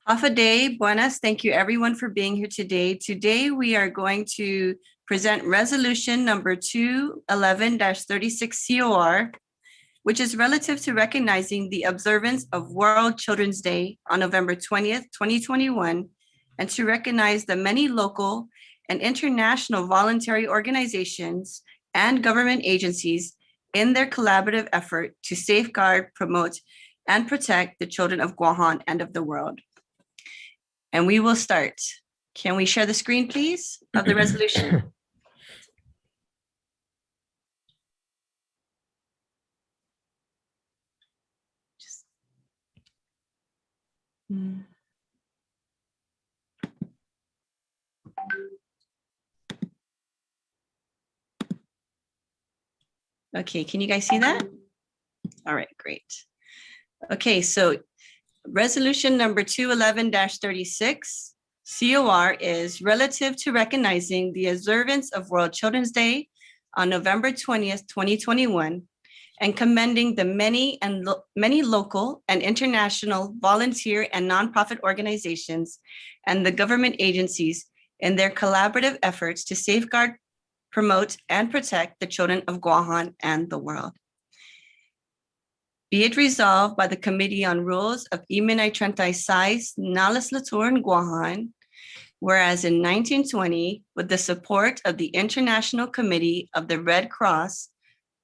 Hafa day, buenas. Thank you everyone for being here today. Today we are going to present resolution number 211-36 COR, which is relative to recognizing the observance of World Children's Day on November 20th, 2021, and to recognize the many local and international voluntary organizations and government agencies in their collaborative effort to safeguard, promote, and protect the children of Guahan and of the world. And we will start. Can we share the screen, please, of the resolution? Okay, can you guys see that? All right, great. Okay, so resolution number 211-36 COR is relative to recognizing the observance of World Children's Day on November 20th, 2021, and commending the many local and international volunteer and nonprofit organizations and the government agencies in their collaborative efforts to safeguard, promote, and protect the children of Guahan and the world. Be it resolved by the Committee on Rules of Iminay 36 Nalas Latour in Guahan, whereas in 1920, with the support of the International Committee of the Red Cross,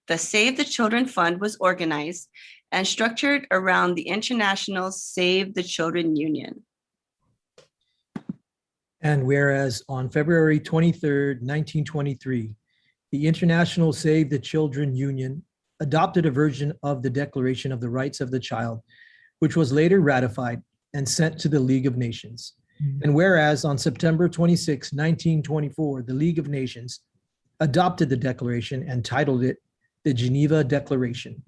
the Save the Children Fund was organized and structured around the International Save the Children Union. And whereas on February 23rd, 1923, the International Save the Children Union adopted a version of the Declaration of the Rights of the Child, which was later ratified and sent to the League of Nations. And whereas on September 26, 1924, the League of Nations adopted the declaration and titled it the Geneva Declaration.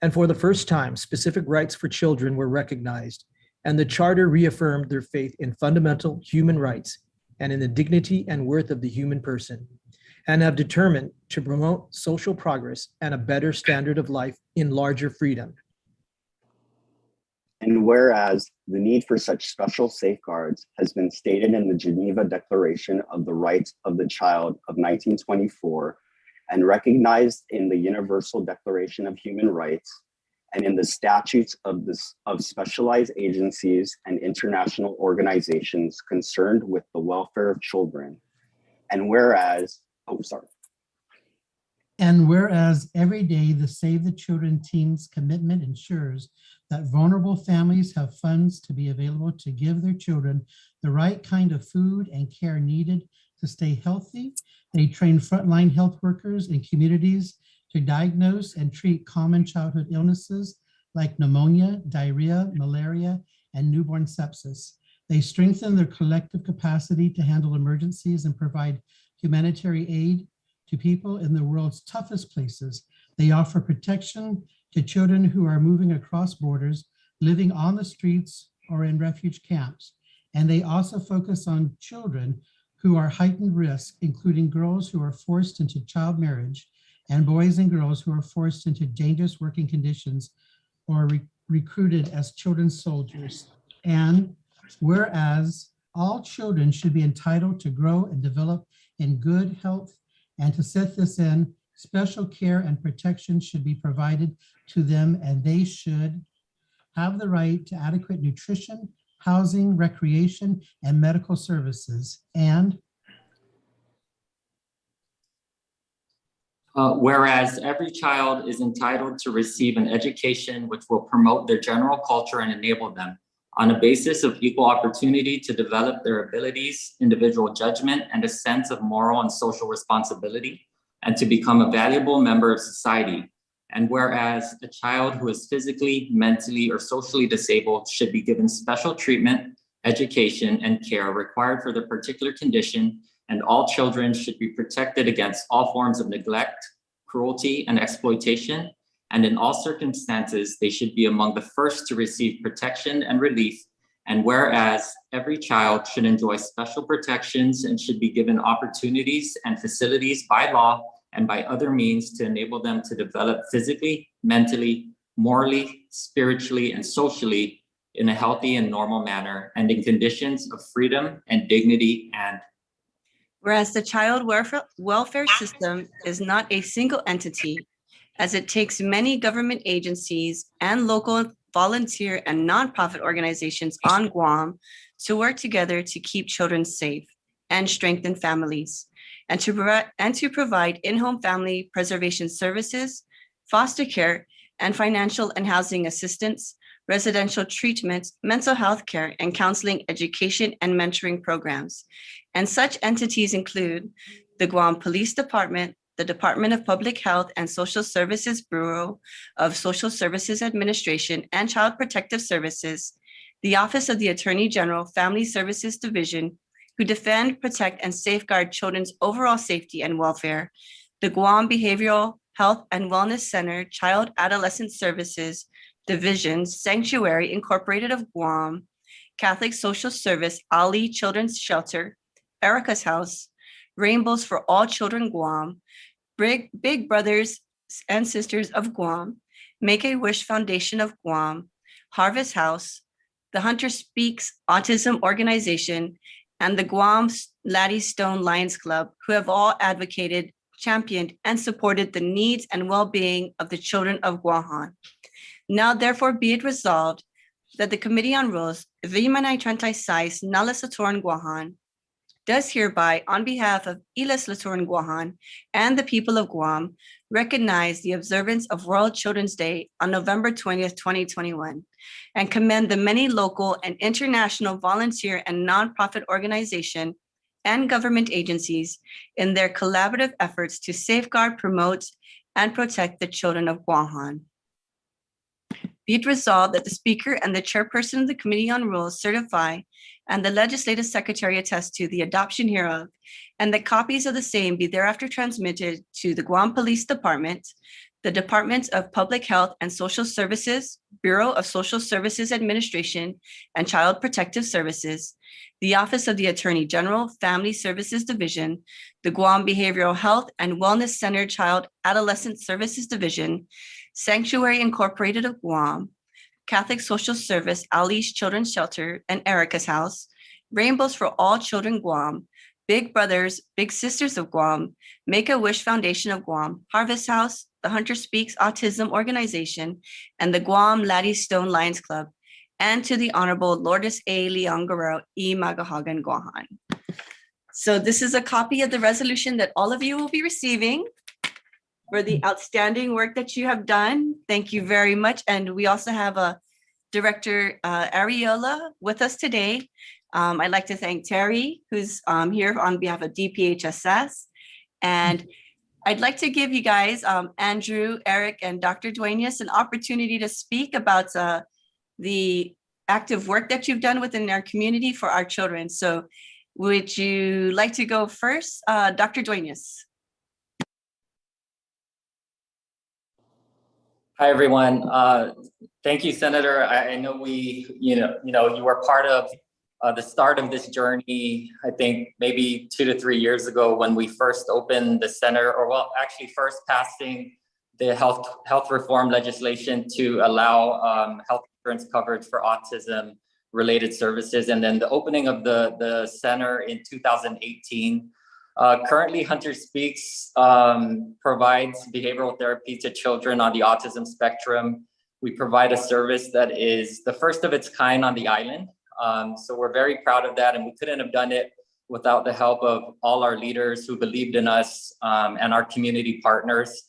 And for the first time, specific rights for children were recognized, and the Charter reaffirmed their faith in fundamental human rights and in the dignity and worth of the human person, and have determined to promote social progress and a better standard of life in larger freedom. And whereas the need for such special safeguards has been stated in the Geneva Declaration of the Rights of the Child of 1924 and recognized in the Universal Declaration of Human Rights and in the statutes of specialized agencies and international organizations concerned with the welfare of children. And whereas, And whereas every day the Save the Children team's commitment ensures that vulnerable families have funds to be available to give their children the right kind of food and care needed to stay healthy, they train frontline health workers in communities to diagnose and treat common childhood illnesses like pneumonia, diarrhea, malaria, and newborn sepsis. They strengthen their collective capacity to handle emergencies and provide humanitarian aid to people in the world's toughest places. They offer protection to children who are moving across borders, living on the streets or in refuge camps. And they also focus on children who are heightened risk, including girls who are forced into child marriage and boys and girls who are forced into dangerous working conditions or recruited as children's soldiers. And whereas all children should be entitled to grow and develop in good health, and to set this in, special care and protection should be provided to them, and they should have the right to adequate nutrition, housing, recreation, and medical services. And whereas every child is entitled to receive an education which will promote their general culture and enable them on a basis of equal opportunity to develop their abilities, individual judgment, and a sense of moral and social responsibility, and to become a valuable member of society. And whereas a child who is physically, mentally, or socially disabled should be given special treatment, education, and care required for their particular condition, and all children should be protected against all forms of neglect, cruelty, and exploitation. And in all circumstances, they should be among the first to receive protection and relief. And whereas every child should enjoy special protections and should be given opportunities and facilities by law and by other means to enable them to develop physically, mentally, morally, spiritually, and socially in a healthy and normal manner and in conditions of freedom and dignity. And whereas the child welfare system is not a single entity, as it takes many government agencies and local volunteer and nonprofit organizations on Guam to work together to keep children safe and strengthen families, and to provide in-home family preservation services, foster care, and financial and housing assistance, residential treatment, mental health care, and counseling, education, and mentoring programs. And such entities include the Guam Police Department, the Department of Public Health and Social Services Bureau of Social Services Administration and Child Protective Services, the Office of the Attorney General Family Services Division, who defend, protect, and safeguard children's overall safety and welfare, the Guam Behavioral Health and Wellness Center Child Adolescent Services Division, Sanctuary Incorporated of Guam, Catholic Social Service Ali Children's Shelter, Erica's House, Rainbows for All Children Guam, Big Brothers and Sisters of Guam, Make-A-Wish Foundation of Guam, Harvest House, the Hunter Speaks Autism Organization, and the Guam Laddie Stone Lions Club, who have all advocated, championed, and supported the needs and well-being of the children of Guahan. Now therefore be it resolved that the Committee on Rules, Vimanay 36, Nalas Latoran Guahan, does hereby, on behalf of Ilas Latoran Guahan and the people of Guam, recognize the observance of World Children's Day on November 20th, 2021, and commend the many local and international volunteer and nonprofit organization and government agencies in their collaborative efforts to safeguard, promote, and protect the children of Guahan. Be it resolved that the Speaker and the Chairperson of the Committee on Rules certify and the Legislative Secretary attest to the adoption hereof, and that copies of the same be thereafter transmitted to the Guam Police Department, the Department of Public Health and Social Services, Bureau of Social Services Administration and Child Protective Services, the Office of the Attorney General, Family Services Division, the Guam Behavioral Health and Wellness Center Child Adolescent Services Division, Sanctuary Incorporated of Guam, Catholic Social Service Ali's Children's Shelter and Erica's House, Rainbows for All Children Guam, Big Brothers, Big Sisters of Guam, Make-A-Wish Foundation of Guam, Harvest House, the Hunter Speaks Autism Organization, and the Guam Laddie Stone Lions Club, and to the Honorable Lourdes A. Leon Guerrero E. Magahagan Guahan. So this is a copy of the resolution that all of you will be receiving for the outstanding work that you have done. Thank you very much. And we also have a Director Ariola with us today. I'd like to thank Terry, who's here on behalf of DPHSS. And I'd like to give you guys, Andrew, Eric, and Dr. Duenas, an opportunity to speak about the active work that you've done within our community for our children. So would you like to go first, Dr. Duenas? hi, everyone. Thank you, Senator. I know you were part of the start of this journey, I think maybe 2 to 3 years ago when we first opened the center, or well, actually first passing the health reform legislation to allow health insurance coverage for autism related services. And then the opening of the center in 2018. Currently, Hunter Speaks provides behavioral therapy to children on the autism spectrum. We provide a service that is the first of its kind on the island. So we're very proud of that, and we couldn't have done it without the help of all our leaders who believed in us and our community partners.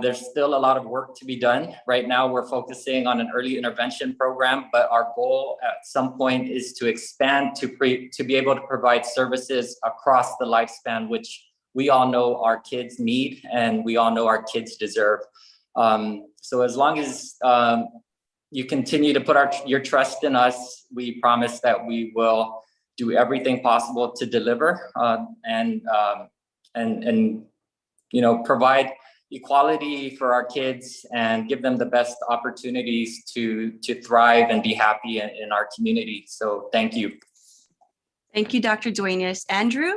There's still a lot of work to be done. Right now, we're focusing on an early intervention program, but our goal at some point is to expand to be able to provide services across the lifespan, which we all know our kids need and we all know our kids deserve. So as long as you continue to put your trust in us, we promise that we will do everything possible to deliver and provide equality for our kids and give them the best opportunities to thrive and be happy in our community. So thank you. Thank you, Dr. Duenas. Andrew?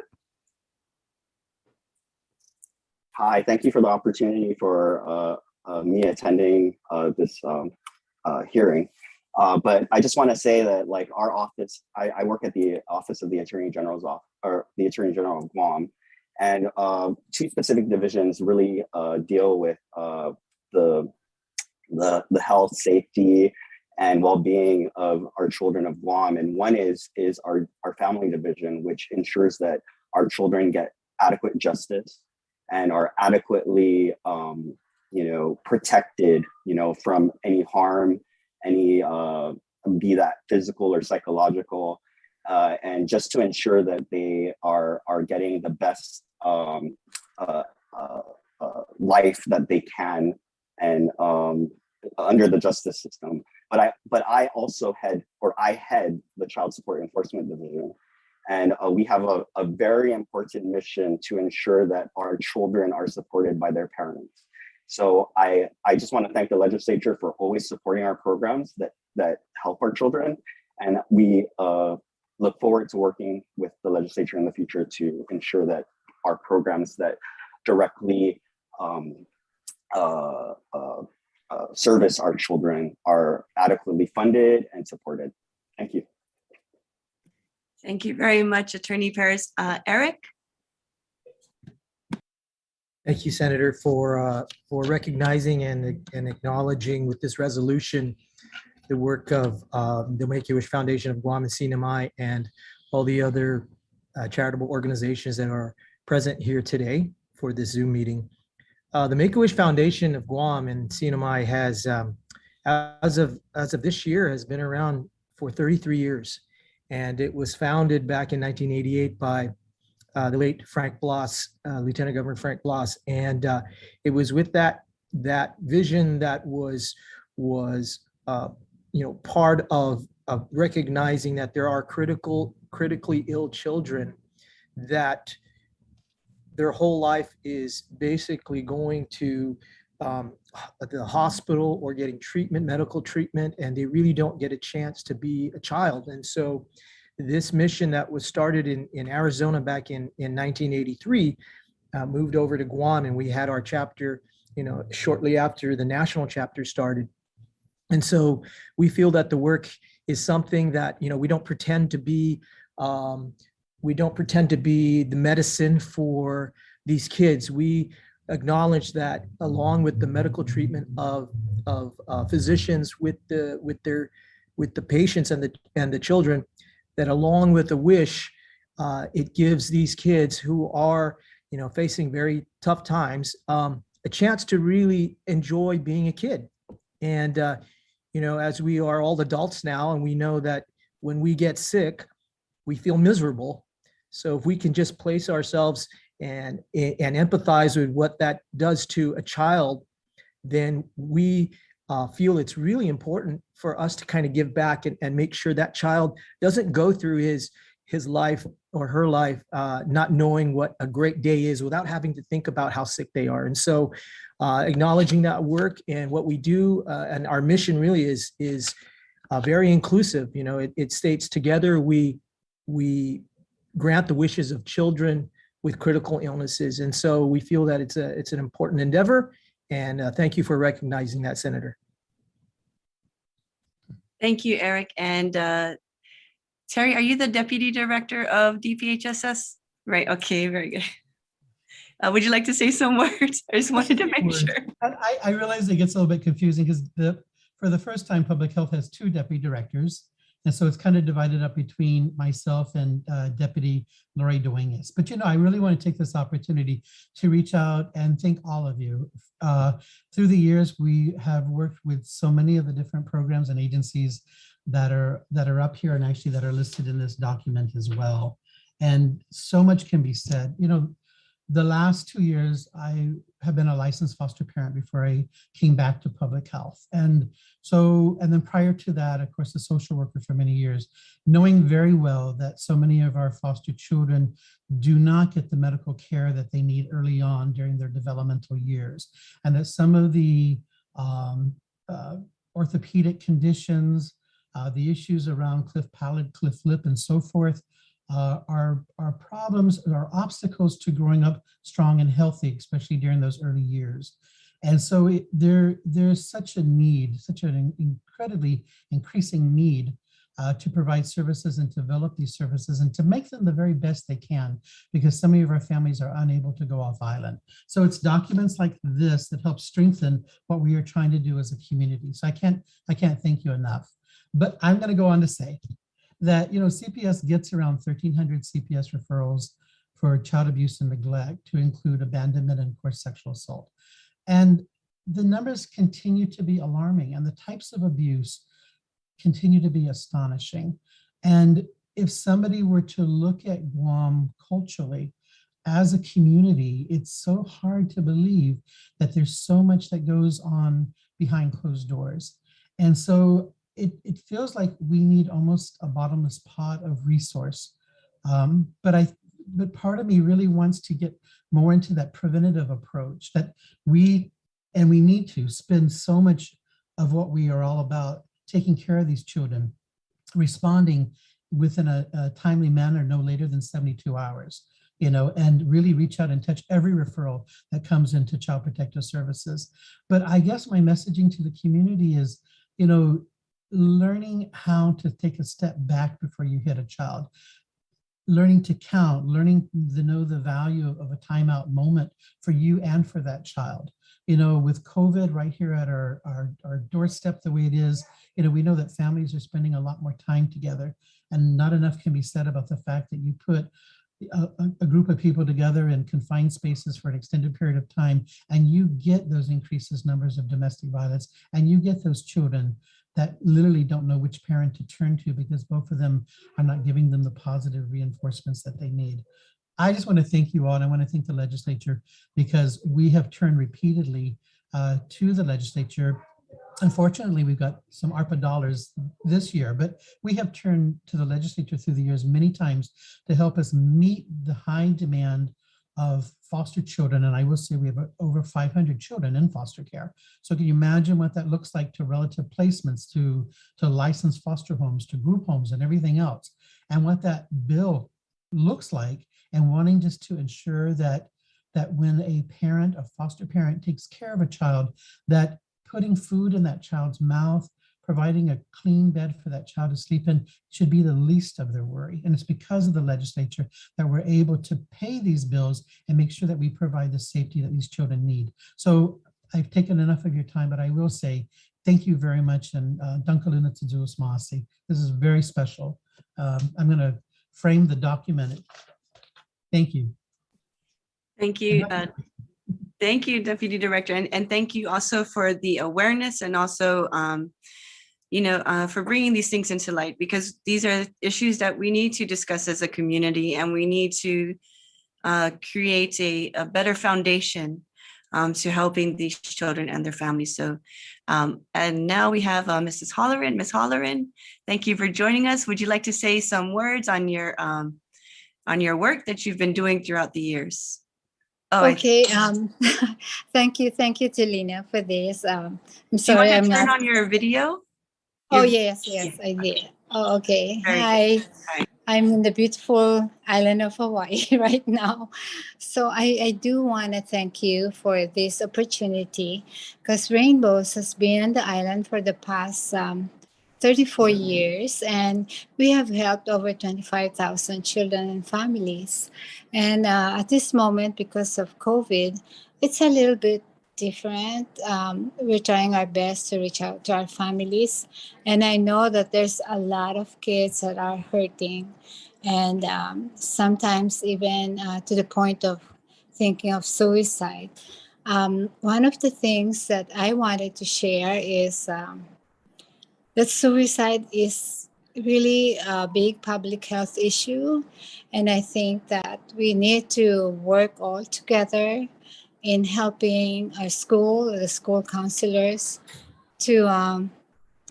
Hi, thank you for the opportunity for me attending this hearing. But I just want to say that like our office, I work at the Office of the Attorney General's office, or the Attorney General of Guam, and two specific divisions really deal with the health, safety, and well-being of our children of Guam. And one is our family division, which ensures that our children get adequate justice and are adequately, protected, from any harm, any be that physical or psychological, and just to ensure that they are getting the best life that they can, and under the justice system. But I also head the Child Support Enforcement Division. And we have a very important mission to ensure that our children are supported by their parents. So I just want to thank the legislature for always supporting our programs that help our children. And we look forward to working with the legislature in the future to ensure that our programs that directly service our children are adequately funded and supported. Thank you. Thank you very much, Attorney Paris. Eric? Thank you, Senator, for recognizing and acknowledging with this resolution the work of the MakeAWish Foundation of Guam and CNMI and all the other charitable organizations that are present here today for this Zoom meeting. The MakeAWish Foundation of Guam and CNMI has, as of this year, has been around for 33 years. And it was founded back in 1988 by the late Frank Bloss, Lieutenant Governor Frank Bloss. And it was with that vision that was part of recognizing that there are critically ill children that their whole life is basically going to the hospital or getting treatment, medical treatment, and they really don't get a chance to be a child. And so this mission that was started in Arizona back in 1983 moved over to Guam, and we had our chapter, shortly after the national chapter started. And so we feel that the work is something that, we don't pretend to be the medicine for these kids. We acknowledge that along with the medical treatment of physicians with the patients and the children, that along with a wish, it gives these kids who are facing very tough times a chance to really enjoy being a kid. And as we are all adults now, and we know that when we get sick, we feel miserable. So if we can just place ourselves and empathize with what that does to a child, then we feel it's really important for us to kind of give back and make sure that child doesn't go through his life or her life not knowing what a great day is without having to think about how sick they are. And so acknowledging that work and what we do and our mission really is very inclusive. It states together we grant the wishes of children with critical illnesses. And so we feel that it's an important endeavor. And thank you for recognizing that, Senator. Thank you, Eric. And Terry, are you the Deputy Director of DPHSS? Right. Okay, very good. Would you like to say some words? I just wanted to make sure. I realize it gets a little bit confusing because for the first time, Public Health has two deputy directors. And so it's kind of divided up between myself and Deputy Lori Duenas. But, I really want to take this opportunity to reach out and thank all of you. Through the years, we have worked with so many of the different programs and agencies that are up here and actually that are listed in this document as well. And so much can be said. The last 2 years, I have been a licensed foster parent before I came back to public health. And then prior to that, of course, a social worker for many years, knowing very well that so many of our foster children do not get the medical care that they need early on during their developmental years. And that some of the orthopedic conditions, the issues around cleft palate, cleft lip, and so forth, are problems, are obstacles to growing up strong and healthy, especially during those early years. And so there's such a need, such an incredibly increasing need to provide services and develop these services and to make them the very best they can, because so many of our families are unable to go off island. So it's documents like this that help strengthen what we are trying to do as a community. So I can't thank you enough. But I'm going to go on to say that, you know, CPS gets around 1,300 CPS referrals for child abuse and neglect, to include abandonment and, of course, sexual assault. And the numbers continue to be alarming, and the types of abuse continue to be astonishing. And if somebody were to look at Guam culturally as a community, it's so hard to believe that there's so much that goes on behind closed doors. And so it feels like we need almost a bottomless pot of resource. But part of me really wants to get more into that preventative approach, that we need to spend so much of what we are all about taking care of these children, responding within a timely manner, no later than 72 hours, you know, and really reach out and touch every referral that comes into Child Protective Services. But I guess my messaging to the community is, you know, learning how to take a step back before you hit a child, learning to count, learning to know the value of a timeout moment for you and for that child. You know, with COVID right here at our doorstep the way it is, you know, we know that families are spending a lot more time together, and not enough can be said about the fact that you put a group of people together in confined spaces for an extended period of time, and you get those increases numbers of domestic violence, and you get those children that literally don't know which parent to turn to because both of them are not giving them the positive reinforcements that they need. I just want to thank you all, and I want to thank the legislature, because we have turned repeatedly to the legislature. Unfortunately, we've got some ARPA dollars this year, but we have turned to the legislature through the years many times to help us meet the high demand of foster children. And I will say we have over 500 children in foster care. So can you imagine what that looks like to relative placements, to licensed foster homes, to group homes and everything else, and what that bill looks like, and wanting just to ensure that when a parent, a foster parent, takes care of a child, that putting food in that child's mouth, providing a clean bed for that child to sleep in should be the least of their worry. And it's because of the legislature that we're able to pay these bills and make sure that we provide the safety that these children need. So I've taken enough of your time, but I will say thank you very much. And Dankaluna Tadzuos Maasi. This is very special. I'm going to frame the document. Thank you. Thank you. Thank you, Deputy Director. And thank you also for the awareness, and also, for bringing these things into light, because these are issues that we need to discuss as a community, and we need to create a better foundation to helping these children and their families. So, and now we have Mrs. Holleran. Ms. Holleran, thank you for joining us. Would you like to say some words on your work that you've been doing throughout the years? Oh, okay. Thank you, Telena, for this. I'm sorry, I'm turn not. on your video. Oh yes, I did. Oh, okay. Hi. I'm in the beautiful island of Hawaii right now. So I do want to thank you for this opportunity, because Rainbows has been on the island for the past 34 years, and we have helped over 25,000 children and families. And at this moment, because of COVID, it's a little bit different. We're trying our best to reach out to our families. And I know that there's a lot of kids that are hurting, and sometimes even to the point of thinking of suicide. One of the things that I wanted to share is that suicide is really a big public health issue. And I think that we need to work all together in helping our school, the school counselors, to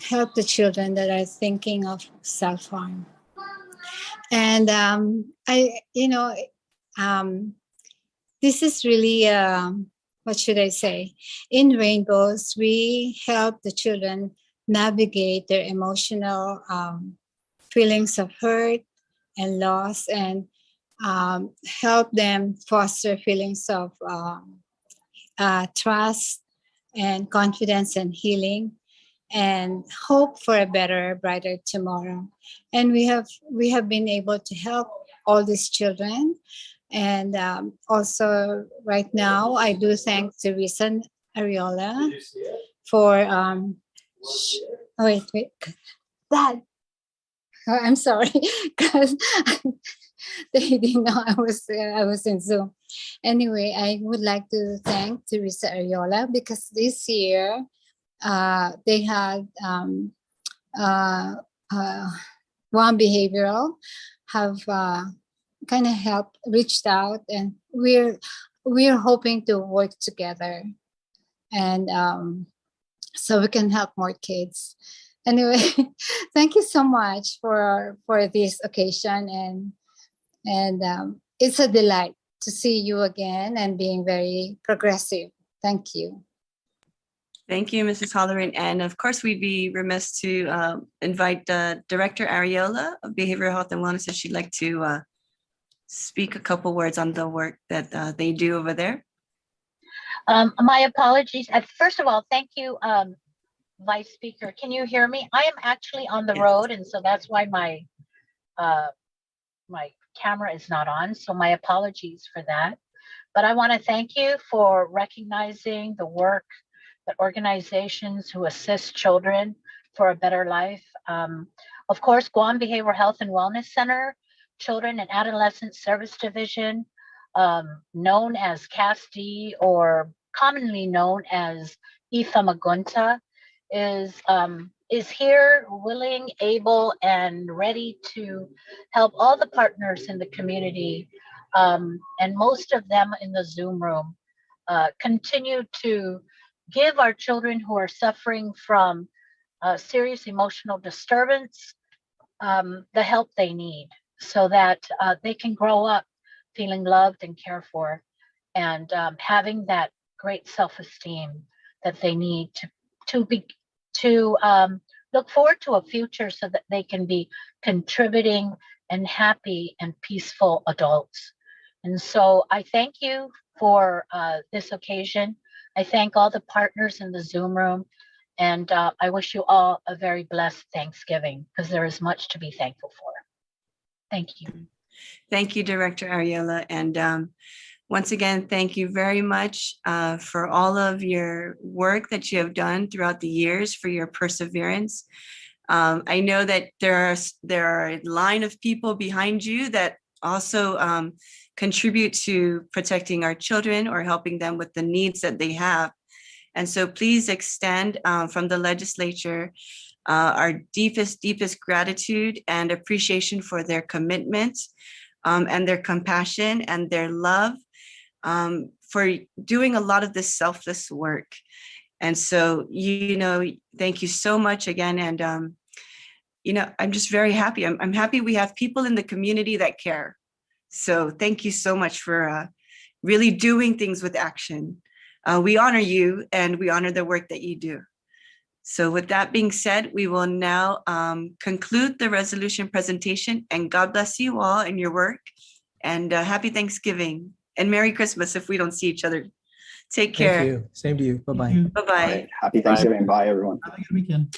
help the children that are thinking of self-harm. And this is really, what should I say? In Rainbows, we help the children navigate their emotional feelings of hurt and loss, and help them foster feelings of trust and confidence and healing and hope for a better, brighter tomorrow. And we have been able to help all these children. And also right now, I do thank Teresa Ariola for wait, Dad. Oh, I'm sorry, because they didn't know I was in Zoom. Anyway, I would like to thank Teresa Ariola because this year they had Guam Behavioral have kind of helped, reached out, and we're hoping to work together, and so we can help more kids. Anyway, thank you so much for this occasion, and it's a delight to see you again and being very progressive. Thank you. Thank you, Mrs. Holleran. And of course, we'd be remiss to invite Director Ariola of Behavioral Health and Wellness if she'd like to speak a couple words on the work that they do over there. My apologies. First of all, thank you, Vice Speaker. Can you hear me? I am actually on the road, and so that's why my camera is not on. So my apologies for that. But I want to thank you for recognizing the work that organizations who assist children for a better life. Of course, Guam Behavioral Health and Wellness Center, Children and Adolescent Service Division, known as CASD or commonly known as Ifamagunta, is here, willing, able, and ready to help all the partners in the community, and most of them in the Zoom room, continue to give our children who are suffering from serious emotional disturbance the help they need so that they can grow up feeling loved and cared for, and having that great self-esteem that they need to look forward to a future so that they can be contributing and happy and peaceful adults. And so I thank you for this occasion. I thank all the partners in the Zoom room, and I wish you all a very blessed Thanksgiving because there is much to be thankful for. Thank you. Thank you, Director Ariola. And once again, thank you very much for all of your work that you have done throughout the years, for your perseverance. I know that there are a line of people behind you that also contribute to protecting our children or helping them with the needs that they have. And so please extend from the legislature our deepest gratitude and appreciation for their commitment and their compassion and their love for doing a lot of this selfless work. And so, thank you so much again. And, I'm just very happy. I'm happy we have people in the community that care. So thank you so much for really doing things with action. We honor you and we honor the work that you do. So with that being said, we will now conclude the resolution presentation, and God bless you all in your work, and happy Thanksgiving and Merry Christmas if we don't see each other. Take care. Thank you. Same to you. Bye-bye. Bye-bye. Happy Thanksgiving. Bye, everyone. Have a good weekend.